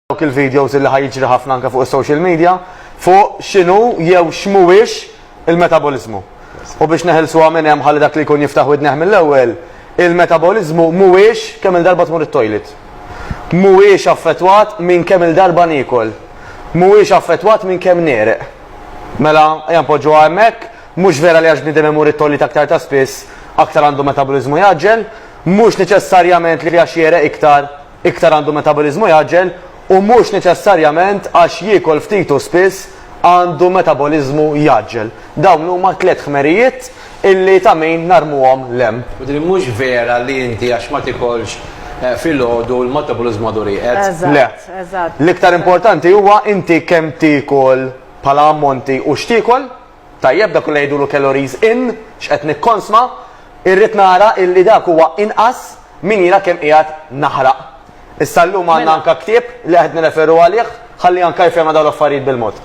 dawk il-videos li ħajġri ħafna anke fuq is-social media fuq x'inhu jew x'mhuwiex il-metabolizmu. U biex neħilsuha minn hemm ħalli dak li jkun jiftaħ widneħ mill-ewwel, il-metabolizmu mhuwiex kemm il-darba tmur it-toilet. Mhuwiex affettwat minn kemm il-darba niekol. Mhuwiex affettwat minn kemm niereq. Mela jampoġġu hemmhekk, mhux vera li għax bniedem imur it-toilet aktar ta' spiss aktar għandu metabolizmu jaġġel, mhux neċessarjament li għax jereq iktar għandu metabolizmu jaġġel, u mhux neċessarjament għax jiekol ftitu spiss għandu metabolizmu jaġġel. Dawn huma tliet ħmerijiet illi ta' min narmuhom lem. U din mhux vera li inti għax ma tikolx fil-ħodu l-metabolizmu għadu rieqed. Le. L-iktar importanti huwa inti kemm tikol bħala ammonti u x'tikol, tajjeb dak li jgħidulu calories in, x'qed nikkonsma, irrid nara illi dak huwa inqas min jira kemm qiegħed naħraq. Issa llum għandna anke ktieb li qed nireferu għalih ħalli anke jfhem dawn l-affarijiet bil-mod.